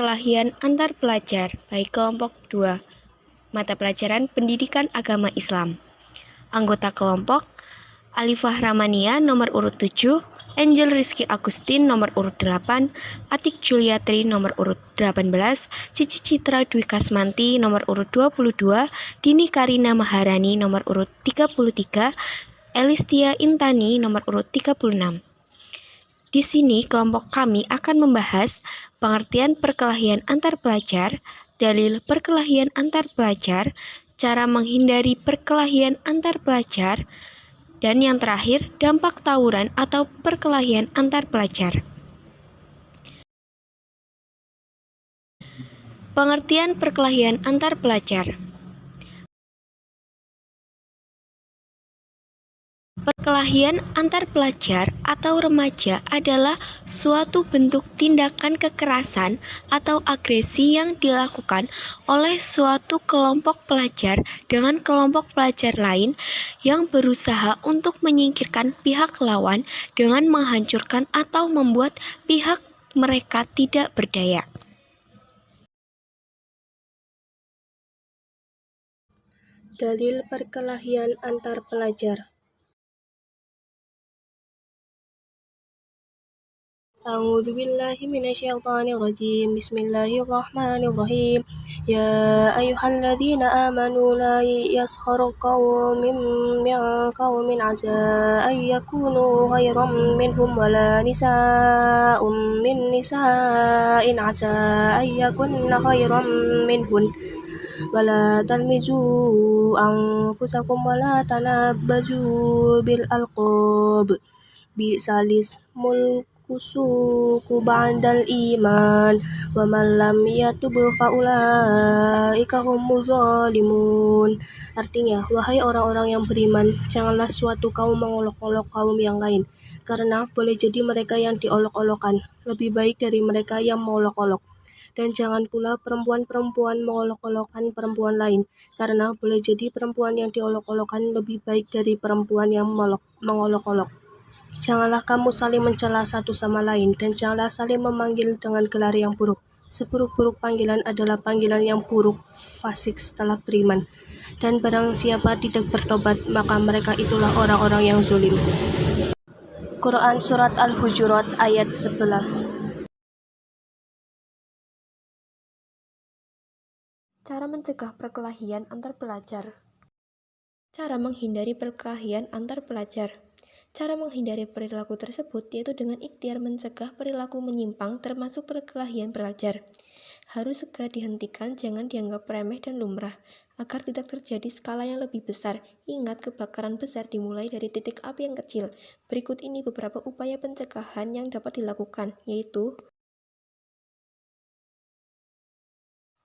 perkelahian antar pelajar, baik kelompok 2, mata pelajaran Pendidikan Agama Islam. Anggota kelompok, Alifah Ramania nomor urut 7, Angel Rizky Agustin nomor urut 8, Atik Juliatri nomor urut 18, Cici Citra Dwi Kasmanti nomor urut 22, Dini Karina Maharani nomor urut 33, Elistia Intani nomor urut 36. Di sini kelompok kami akan membahas pengertian perkelahian antar pelajar, dalil perkelahian antar pelajar, cara menghindari perkelahian antar pelajar, dan yang terakhir, dampak tawuran atau perkelahian antar pelajar. Pengertian perkelahian antar pelajar. Perkelahian antar pelajar atau remaja adalah suatu bentuk tindakan kekerasan atau agresi yang dilakukan oleh suatu kelompok pelajar dengan kelompok pelajar lain yang berusaha untuk menyingkirkan pihak lawan dengan menghancurkan atau membuat pihak mereka tidak berdaya. Dalil perkelahian antar pelajar. A'udzu billahi minasyaitonir rajim. Bismillahirrahmanirrahim. Ya ayyuhalladzina amanu la yaskhar qaumin min qaumin 'asa ay yakunu khairan minhum wala nisa'un min nisa'in 'asa ay yakunna khairan minhun. Wala talmizu anfusakum wala tanabbazu bil alqab. Bi'salis mulkusuku ba'dal iman wa man lam yatub faulaika humuz zalimun. Artinya, wahai orang-orang yang beriman, janganlah suatu kaum mengolok-olok kaum yang lain, karena boleh jadi mereka yang diolok-olokkan lebih baik dari mereka yang mengolok-olok. Dan jangan pula perempuan-perempuan mengolok-olokkan perempuan lain, karena boleh jadi perempuan yang diolok-olokkan lebih baik dari perempuan yang mengolok-olok. Janganlah kamu saling mencela satu sama lain, dan janganlah saling memanggil dengan gelar yang buruk. Seburuk-buruk panggilan adalah panggilan yang buruk fasik setelah beriman. Dan barang siapa tidak bertobat, maka mereka itulah orang-orang yang zalim. Quran Surat Al-Hujurat ayat 11. Cara mencegah perkelahian antar pelajar. Cara menghindari perkelahian antar pelajar. Cara menghindari perilaku tersebut yaitu dengan ikhtiar mencegah perilaku menyimpang termasuk perkelahian pelajar. Harus segera dihentikan, jangan dianggap remeh dan lumrah. Agar tidak terjadi skala yang lebih besar, ingat kebakaran besar dimulai dari titik api yang kecil. Berikut ini beberapa upaya pencegahan yang dapat dilakukan, yaitu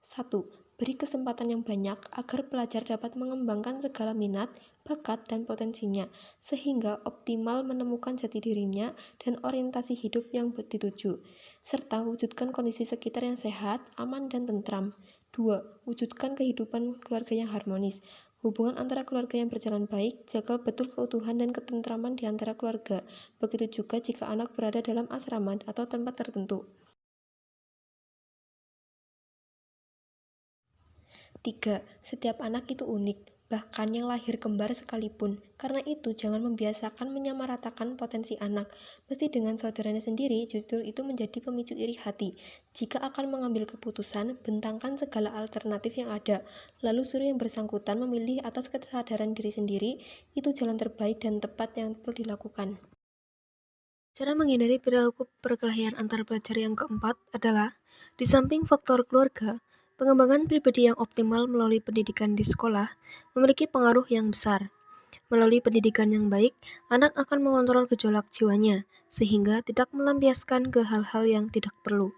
1. Beri kesempatan yang banyak agar pelajar dapat mengembangkan segala minat, bakat, dan potensinya, sehingga optimal menemukan jati dirinya dan orientasi hidup yang dituju, serta wujudkan kondisi sekitar yang sehat, aman, dan tentram. 2. Wujudkan kehidupan keluarga yang harmonis. Hubungan antara keluarga yang berjalan baik, jaga betul keutuhan dan ketentraman di antara keluarga. Begitu juga jika anak berada dalam asrama atau tempat tertentu. 3. Setiap anak itu unik, bahkan yang lahir kembar sekalipun. Karena itu, jangan membiasakan menyamaratakan potensi anak. Mesti dengan saudaranya sendiri, justru itu menjadi pemicu iri hati. Jika akan mengambil keputusan, bentangkan segala alternatif yang ada. Lalu suruh yang bersangkutan memilih atas kesadaran diri sendiri, itu jalan terbaik dan tepat yang perlu dilakukan. Cara menghindari perilaku perkelahian antar pelajar yang keempat adalah, di samping faktor keluarga, pengembangan pribadi yang optimal melalui pendidikan di sekolah memiliki pengaruh yang besar. Melalui pendidikan yang baik, anak akan mengontrol gejolak jiwanya, sehingga tidak melampiaskan ke hal-hal yang tidak perlu.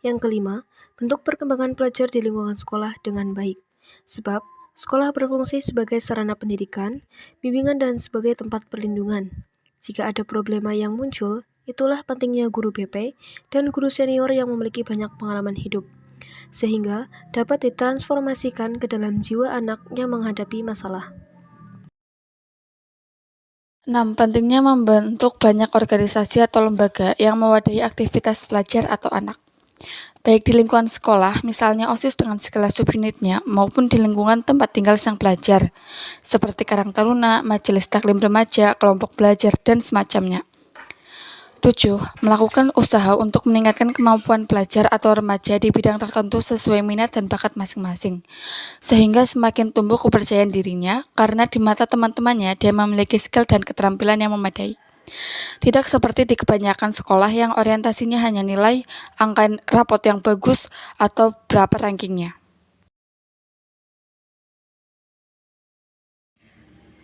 Yang kelima, bentuk perkembangan pelajar di lingkungan sekolah dengan baik. Sebab, sekolah berfungsi sebagai sarana pendidikan, bimbingan, dan sebagai tempat perlindungan. Jika ada problema yang muncul, itulah pentingnya guru BP dan guru senior yang memiliki banyak pengalaman hidup, sehingga dapat ditransformasikan ke dalam jiwa anak yang menghadapi masalah. 6. Pentingnya membentuk banyak organisasi atau lembaga yang mewadahi aktivitas pelajar atau anak. baik di lingkungan sekolah, misalnya OSIS dengan segala subunitnya, maupun di lingkungan tempat tinggal sang pelajar, seperti Karang Taruna, Majelis Taklim Remaja, kelompok belajar, dan semacamnya. 7. Melakukan usaha untuk meningkatkan kemampuan pelajar atau remaja di bidang tertentu sesuai minat dan bakat masing-masing, sehingga semakin tumbuh kepercayaan dirinya karena di mata teman-temannya dia memiliki skill dan keterampilan yang memadai. Tidak seperti di kebanyakan sekolah yang orientasinya hanya nilai, angka rapot yang bagus, atau berapa rankingnya.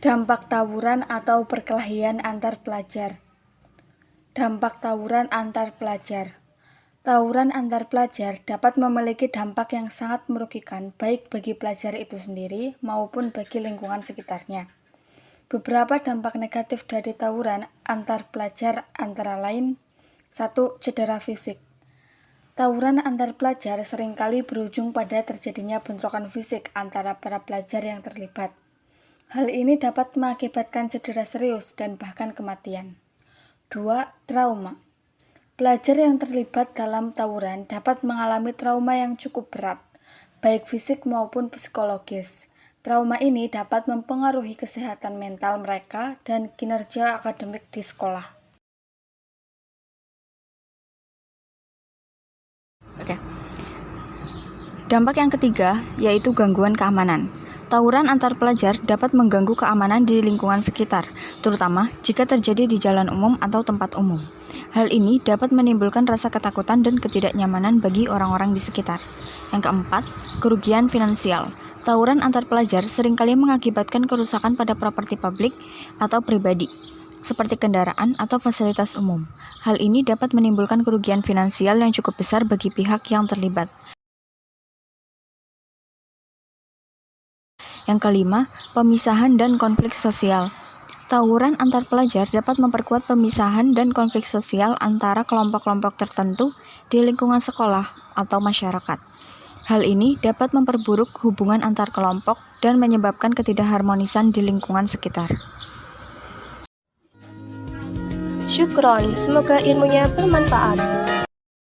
Dampak tawuran atau perkelahian antar pelajar. Dampak tawuran antar pelajar. Tawuran antar pelajar dapat memiliki dampak yang sangat merugikan baik bagi pelajar itu sendiri maupun bagi lingkungan sekitarnya. Beberapa dampak negatif dari tawuran antar pelajar antara lain: 1. Cedera fisik. Tawuran antar pelajar seringkali berujung pada terjadinya bentrokan fisik antara para pelajar yang terlibat. Hal ini dapat mengakibatkan cedera serius dan bahkan kematian. 2. Trauma. Pelajar yang terlibat dalam tawuran dapat mengalami trauma yang cukup berat, baik fisik maupun psikologis. Trauma ini dapat mempengaruhi kesehatan mental mereka dan kinerja akademik di sekolah. Dampak yang ketiga yaitu gangguan keamanan. Tawuran antar pelajar dapat mengganggu keamanan di lingkungan sekitar, terutama jika terjadi di jalan umum atau tempat umum. Hal ini dapat menimbulkan rasa ketakutan dan ketidaknyamanan bagi orang-orang di sekitar. Yang keempat, kerugian finansial. Tawuran antar pelajar seringkali mengakibatkan kerusakan pada properti publik atau pribadi, seperti kendaraan atau fasilitas umum. Hal ini dapat menimbulkan kerugian finansial yang cukup besar bagi pihak yang terlibat. Yang kelima, pemisahan dan konflik sosial. Tawuran antar pelajar dapat memperkuat pemisahan dan konflik sosial antara kelompok-kelompok tertentu di lingkungan sekolah atau masyarakat. Hal ini dapat memperburuk hubungan antar kelompok dan menyebabkan ketidakharmonisan di lingkungan sekitar. Syukron, semoga ilmunya bermanfaat.